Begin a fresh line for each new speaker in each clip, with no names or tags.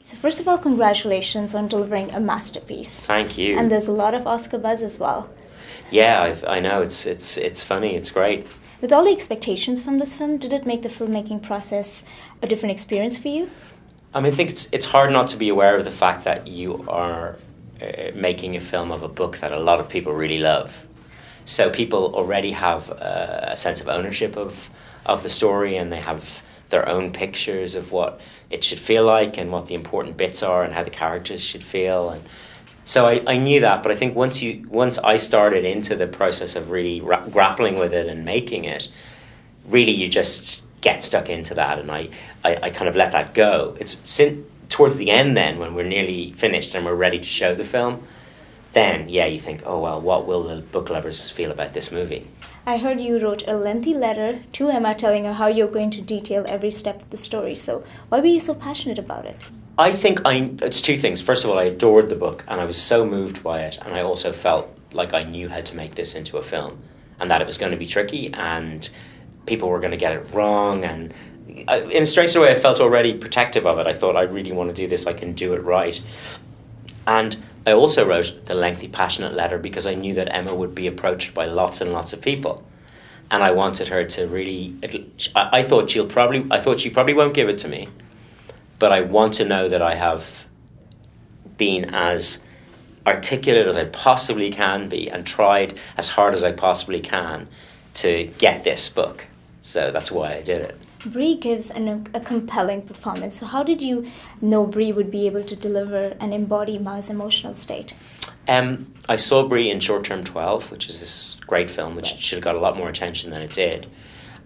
So first of all, congratulations on delivering a masterpiece.
Thank you.
And there's a lot of Oscar buzz as well.
Yeah, I know, it's funny, it's great.
With all the expectations from this film, did it make the filmmaking process a different experience for you?
I mean, I think it's hard not to be aware of the fact that you are making a film of a book that a lot of people really love. So people already have a sense of ownership of the story, and they have their own pictures of what it should feel like and what the important bits are and how the characters should feel. And so I knew that, but I think once I started into the process of really grappling with it and making it, really you just get stuck into that, and I kind of let that go. It's towards the end then, when we're nearly finished and we're ready to show the film, then yeah, you think, oh well, what will the book lovers feel about this movie?
I heard you wrote a lengthy letter to Emma telling her how you're going to detail every step of the story. So why were you so passionate about it?
I think it's two things. First of all, I adored the book and I was so moved by it, and I also felt like I knew how to make this into a film, and that it was going to be tricky and people were going to get it wrong, and in a strange way I felt already protective of it. I thought, I really want to do this, I can do it right. And I also wrote the lengthy, passionate letter because I knew that Emma would be approached by lots and lots of people, and I wanted her to really. I thought she probably won't give it to me, but I want to know that I have been as articulate as I possibly can be and tried as hard as I possibly can to get this book. So that's why I did it.
Brie gives a compelling performance. So how did you know Brie would be able to deliver and embody Ma's emotional state?
I saw Brie in Short Term 12, which is this great film, which should have got a lot more attention than it did.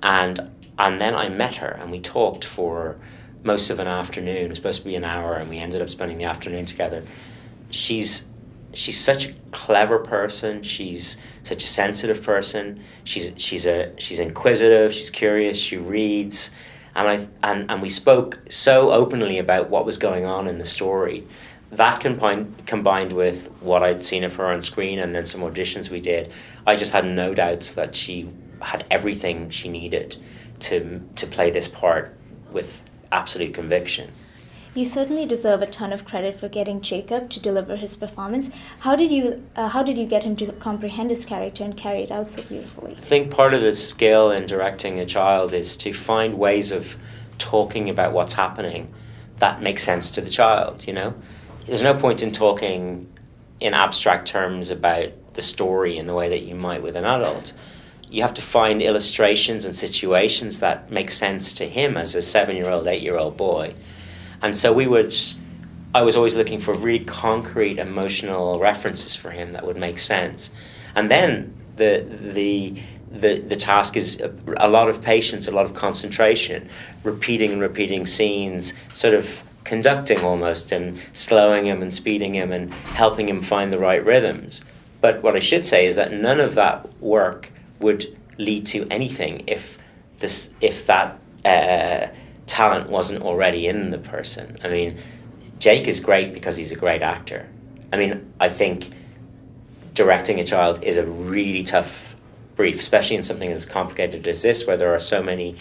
And then I met her and we talked for most of an afternoon. It was supposed to be an hour, and we ended up spending the afternoon together. She's such a clever person. She's such a sensitive person. She's inquisitive. She's curious. She reads, and we spoke so openly about what was going on in the story. That combined with what I'd seen of her on screen and then some auditions we did, I just had no doubts that she had everything she needed to play this part with absolute conviction.
You certainly deserve a ton of credit for getting Jacob to deliver his performance. How did you get him to comprehend his character and carry it out so beautifully?
I think part of the skill in directing a child is to find ways of talking about what's happening that makes sense to the child, you know? There's no point in talking in abstract terms about the story in the way that you might with an adult. You have to find illustrations and situations that make sense to him as a 7-year-old, 8-year-old boy. And so I was always looking for really concrete emotional references for him that would make sense. And then the task is a lot of patience, a lot of concentration, repeating and repeating scenes, sort of conducting almost, and slowing him and speeding him and helping him find the right rhythms. But what I should say is that none of that work would lead to anything if that talent wasn't already in the person. I mean, Jake is great because he's a great actor. I mean, I think directing a child is a really tough brief, especially in something as complicated as this, where there are so many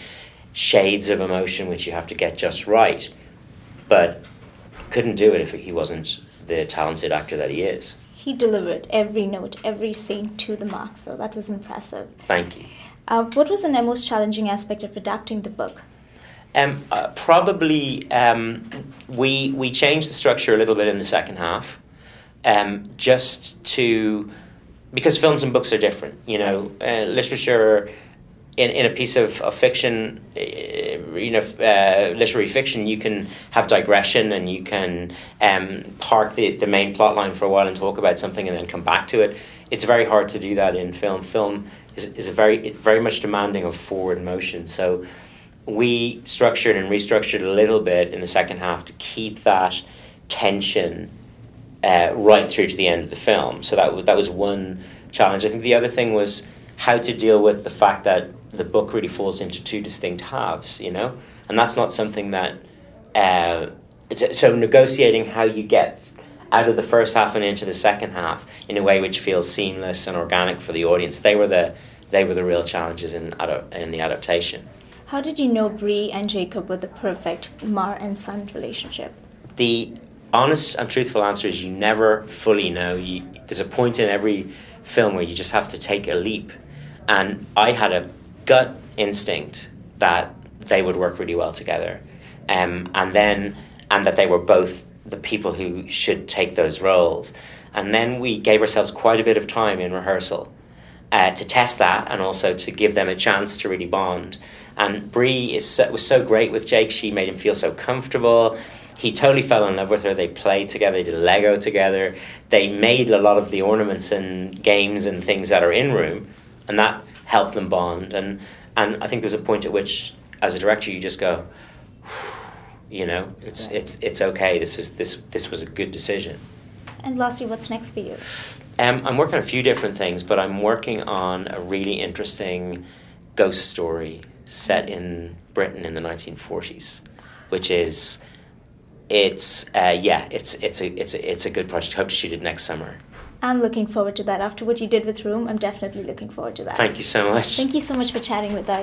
shades of emotion which you have to get just right. But couldn't do it if he wasn't the talented actor that he is.
He delivered every note, every scene to the mark, so that was impressive.
Thank you.
What was the most challenging aspect of adapting the book?
Probably we changed the structure a little bit in the second half, because films and books are different. You know, literature in a piece of fiction, literary fiction, you can have digression and you can park the main plot line for a while and talk about something and then come back to it. It's very hard to do that in film. Film is very much demanding of forward motion. So we structured and restructured a little bit in the second half to keep that tension right through to the end of the film. So that was one challenge. I think the other thing was how to deal with the fact that the book really falls into two distinct halves, you know? And that's not something that... so negotiating how you get out of the first half and into the second half in a way which feels seamless and organic for the audience, they were the real challenges in the adaptation.
How did you know Brie and Jacob were the perfect Ma and son relationship?
The honest and truthful answer is you never fully know. There's a point in every film where you just have to take a leap. And I had a gut instinct that they would work really well together. And that they were both the people who should take those roles. And then we gave ourselves quite a bit of time in rehearsal to test that, and also to give them a chance to really bond. And Brie was so great with Jake. She made him feel so comfortable. He totally fell in love with her. They played together. They did Lego together. They made a lot of the ornaments and games and things that are in room, and that helped them bond. And I think there's a point at which, as a director, you just go, you know, it's okay. This was a good decision.
And lastly, what's next for you?
I'm working on a few different things, but I'm working on a really interesting ghost story set in Britain in the 1940s, which is it's a good project. Hope to shoot it next summer.
I'm looking forward to that. After what you did with Room, I'm definitely looking forward to that.
Thank you so much.
Thank you so much for chatting with us.